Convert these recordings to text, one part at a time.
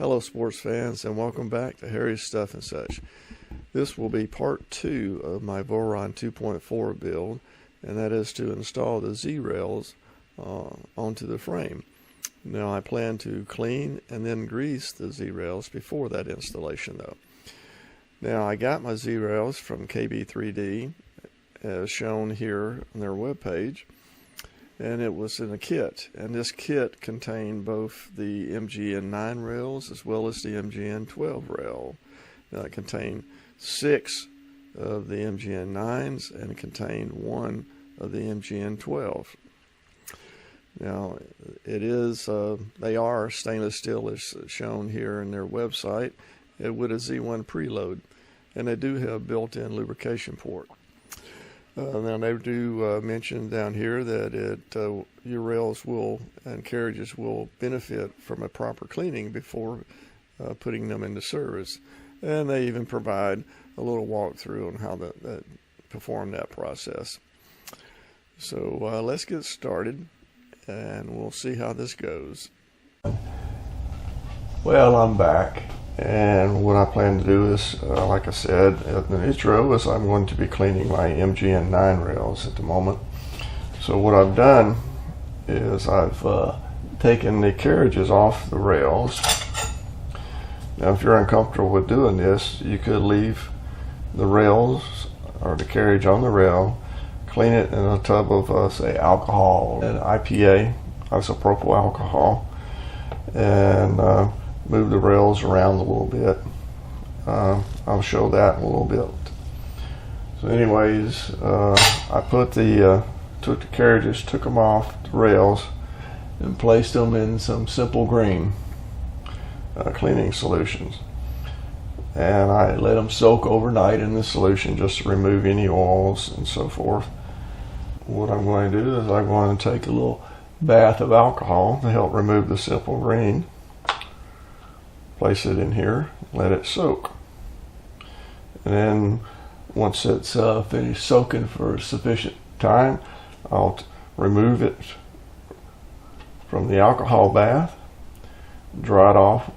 Hello sports fans, and welcome back to Harry's Stuff and Such. This will be part 2 of my Voron 2.4 build, and that is to install the Z-rails onto the frame. Now I plan to clean and then grease the Z-rails before that installation though. Now I got my Z-rails from KB3D as shown here on their webpage, and it was in a kit, and this kit contained both the MGN9 rails as well as the MGN12 rail. Now it contained 6 of the MGN9s and it contained 1 of the MGN12. Now it is they are stainless steel as shown here in their website with a Z1 preload, and they do have built-in lubrication port. Now they do mention down here that your rails and carriages will benefit from a proper cleaning before putting them into service, and they even provide a little walkthrough on how to perform that process. So let's get started, and we'll see how this goes. Well, I'm back. And what I plan to do is, like I said in the intro, is I'm going to be cleaning my MGN9 rails at the moment. So what I've done is I've taken the carriages off the rails. Now if you're uncomfortable with doing this, you could leave the rails or the carriage on the rail, clean it in a tub of say alcohol and IPA, isopropyl alcohol, and move the rails around a little bit. I'll show that in a little bit. So anyways, I took the carriages, took them off the rails, and placed them in some simple green cleaning solutions. And I let them soak overnight in the solution just to remove any oils and so forth. What I'm going to do is I'm going to take a little bath of alcohol to help remove the simple green. Place it in here, let it soak, and then once it's finished soaking for sufficient time, I'll remove it from the alcohol bath, dry it off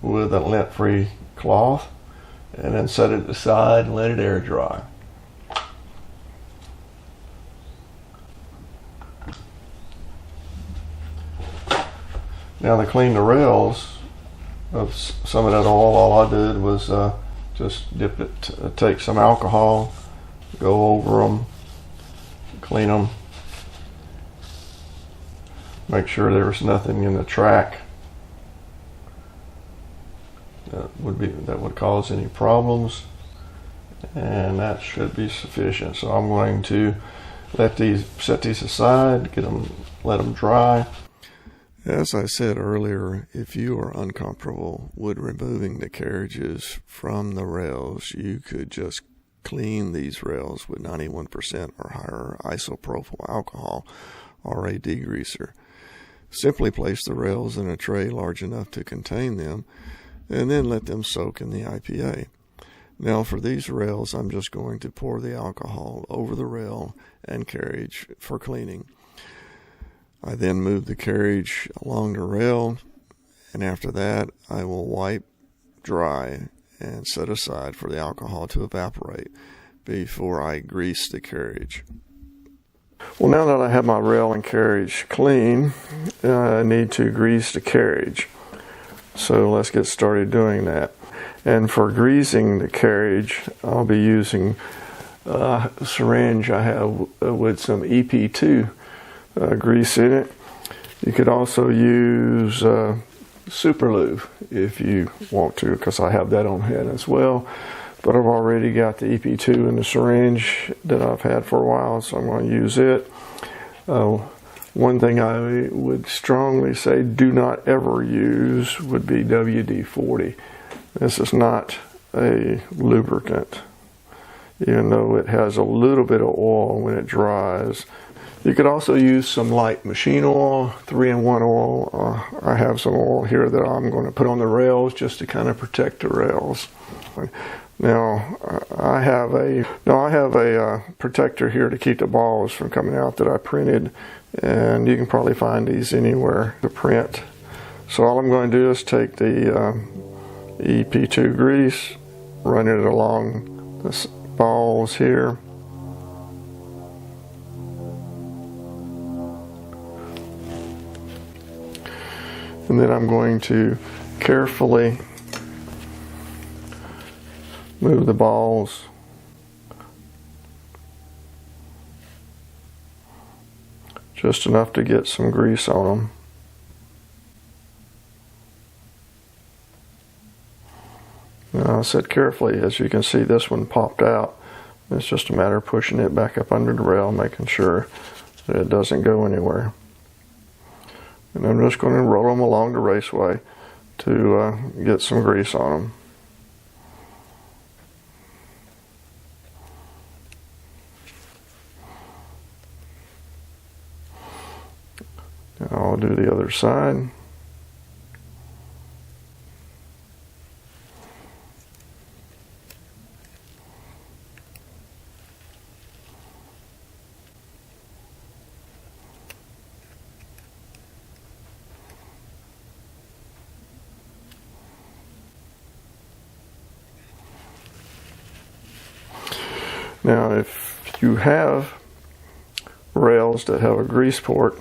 with a lint-free cloth, and then set it aside and let it air dry. Now to clean the rails of some of that oil, all I did was just dip it, take some alcohol, go over them, clean them, make sure there was nothing in the track that would cause any problems, and that should be sufficient. So I'm going to set these aside, let them dry. As I said earlier, if you are uncomfortable with removing the carriages from the rails, you could just clean these rails with 91% or higher isopropyl alcohol or a degreaser. Simply place the rails in a tray large enough to contain them, and then let them soak in the IPA. Now for these rails, I'm just going to pour the alcohol over the rail and carriage for cleaning. I then move the carriage along the rail, and after that I will wipe dry and set aside for the alcohol to evaporate before I grease the carriage. Well, now that I have my rail and carriage clean, I need to grease the carriage. So let's get started doing that. And for greasing the carriage, I'll be using a syringe I have with some EP2 grease in it. You could also use super lube if you want to, because I have that on hand as well, but I've already got the EP2 in the syringe that I've had for a while, so I'm going to use it. One thing I would strongly say do not ever use would be WD-40. This is not a lubricant, even though it has a little bit of oil when it dries. You could also use some light machine oil, 3-in-1 oil. I have some oil here that I'm going to put on the rails just to kind of protect the rails. Now I have a protector here to keep the balls from coming out that I printed, and you can probably find these anywhere to print. So all I'm going to do is take the EP2 grease, run it along the balls here. And then I'm going to carefully move the balls just enough to get some grease on them. Now I said carefully, as you can see this one popped out. It's just a matter of pushing it back up under the rail, making sure that it doesn't go anywhere. And I'm just going to roll them along the raceway to get some grease on them. Now I'll do the other side. Now, if you have rails that have a grease port,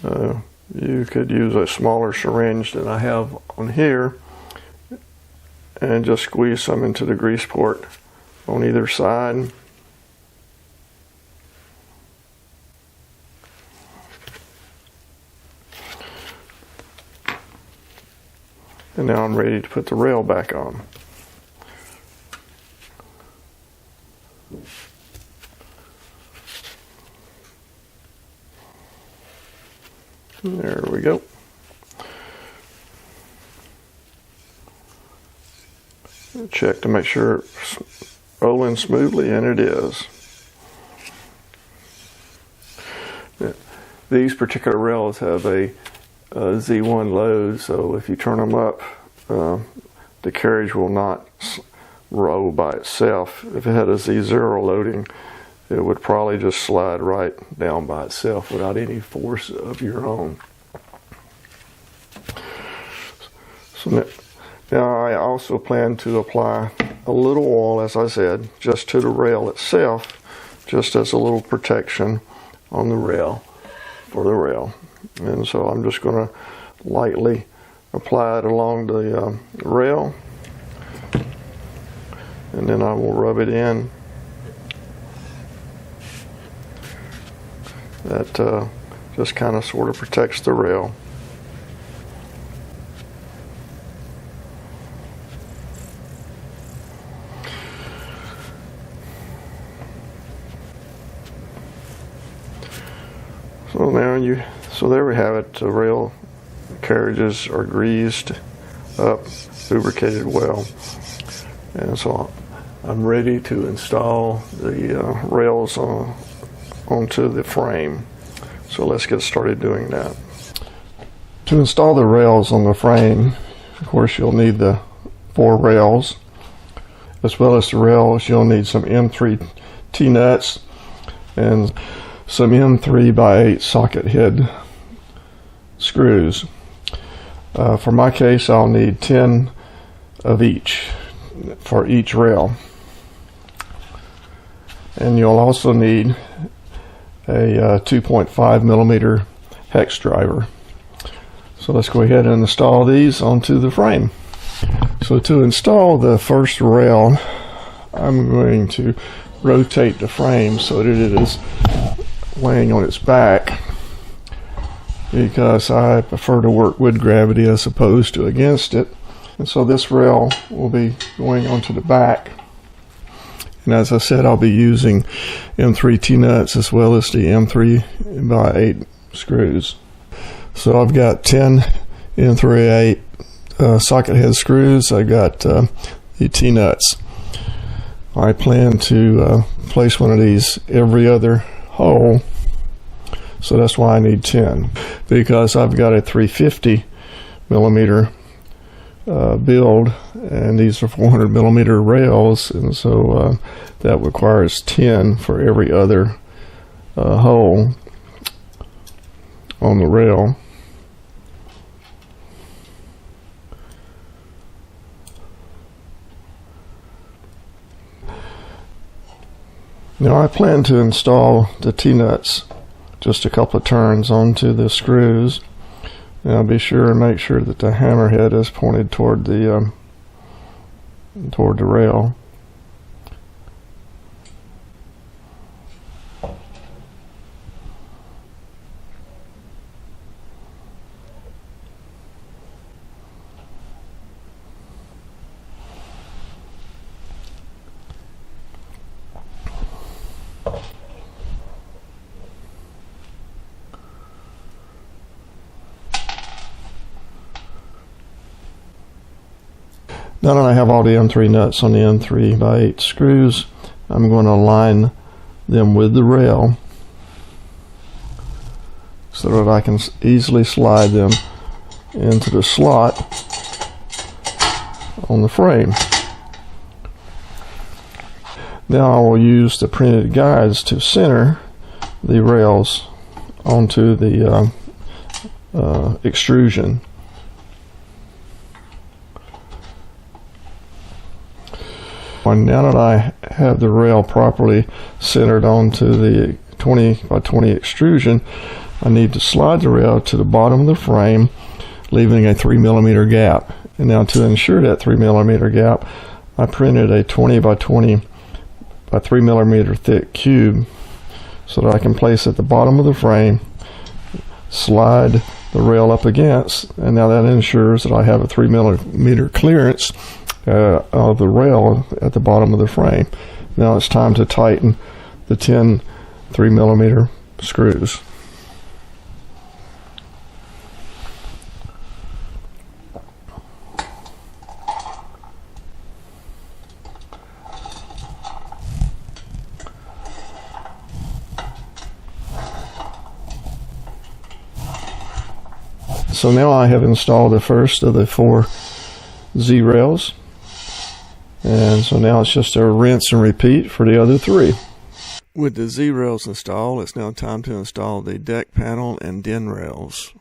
you could use a smaller syringe than I have on here and just squeeze some into the grease port on either side. And now I'm ready to put the rail back on. There we go. Check to make sure it's rolling smoothly, and it is. These particular rails have a Z1 load, so if you turn them up, the carriage will not roll by itself. If it had a Z0 loading, it would probably just slide right down by itself without any force of your own. So now I also plan to apply a little oil, as I said, just to the rail itself, just as a little protection on the rail, for the rail. And so I'm just going to lightly apply it along the rail, and then I will rub it in. That just kind of sort of protects the rail. So there we have it. The rail carriages are greased up, lubricated well, and so I'm ready to install the rails onto the frame. So let's get started doing that. To install the rails on the frame, of course you'll need the 4 rails. As well as the rails, you'll need some M3 T-nuts and some M3 by 8 socket head screws. For my case, I'll need 10 of each for each rail. And you'll also need a 2.5 millimeter hex driver. So let's go ahead and install these onto the frame. So to install the first rail, I'm going to rotate the frame so that it is laying on its back, because I prefer to work with gravity as opposed to against it. And so this rail will be going onto the back. And as I said, I'll be using M3 T-nuts as well as the M3 by 8 screws. So I've got 10 M3 8 socket head screws. I got the T-nuts. I plan to place one of these every other hole, so that's why I need 10, because I've got a 350 millimeter build, and these are 400 millimeter rails, and so that requires 10 for every other hole on the rail. Now I plan to install the T-nuts just a couple of turns onto the screws. Now be sure and make sure that the hammerhead is pointed toward the rail. Now that I have all the M3 nuts on the M3x8 screws, I'm going to align them with the rail so that I can easily slide them into the slot on the frame. Now I will use the printed guides to center the rails onto the extrusion. Now that I have the rail properly centered onto the 20 by 20 extrusion, I need to slide the rail to the bottom of the frame, leaving a 3mm gap. And now to ensure that 3mm gap, I printed a 20 by 20 by 3mm thick cube so that I can place at the bottom of the frame, slide the rail up against, and now that ensures that I have a 3mm clearance of the rail at the bottom of the frame. Now it's time to tighten the 10 3mm screws. So now I have installed the first of the 4 Z rails. And so now it's just a rinse and repeat for the other 3. With the Z rails installed, it's now time to install the deck panel and DIN rails.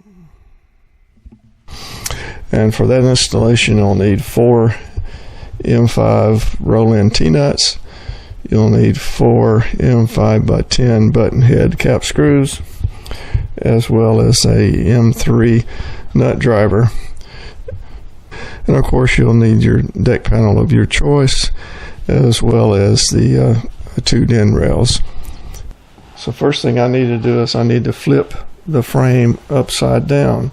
And for that installation, you'll need 4 M5 roll-in T-nuts. You'll need 4 M5 by 10 button head cap screws, as well as a M3 nut driver. And of course you'll need your deck panel of your choice, as well as the 2 DIN rails. So first thing I need to do is I need to flip the frame upside down.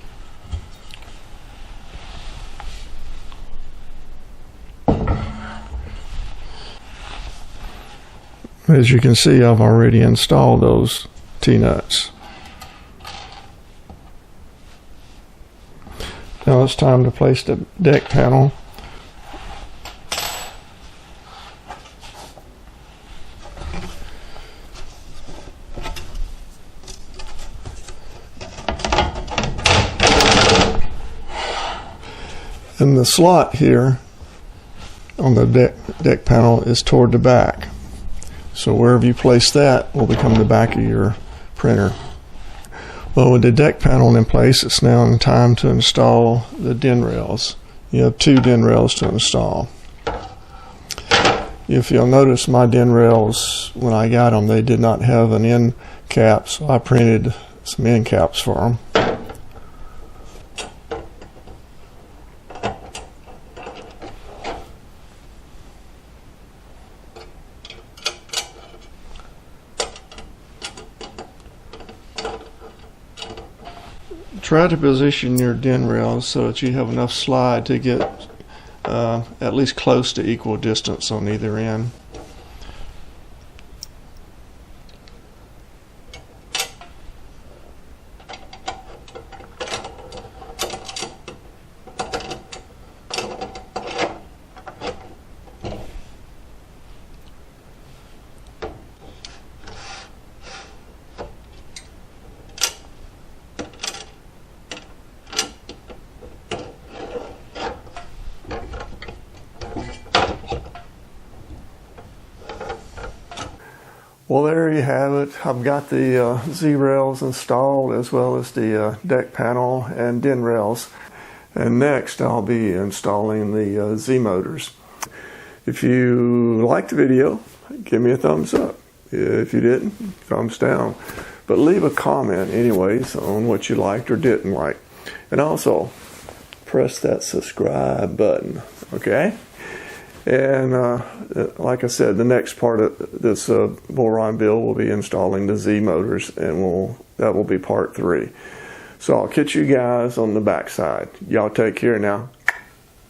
As you can see, I've already installed those T-nuts. Now it's time to place the deck panel. And the slot here on the deck panel is toward the back. So wherever you place that will become the back of your printer. Well, with the deck panel in place, it's now time to install the DIN rails. You have 2 DIN rails to install. If you'll notice, my DIN rails, when I got them, they did not have an end cap, so I printed some end caps for them. Try to position your DIN rails so that you have enough slide to get at least close to equal distance on either end. Well, there you have it. I've got the Z rails installed, as well as the deck panel and DIN rails. And next I'll be installing the Z motors. If you like the video, give me a thumbs up. If you didn't, thumbs down. But leave a comment anyways on what you liked or didn't like. And also, press that subscribe button, okay? And like I said, the next part of this Voron build will be installing the Z motors, and that will be part 3. So I'll catch you guys on the backside. Y'all take care now.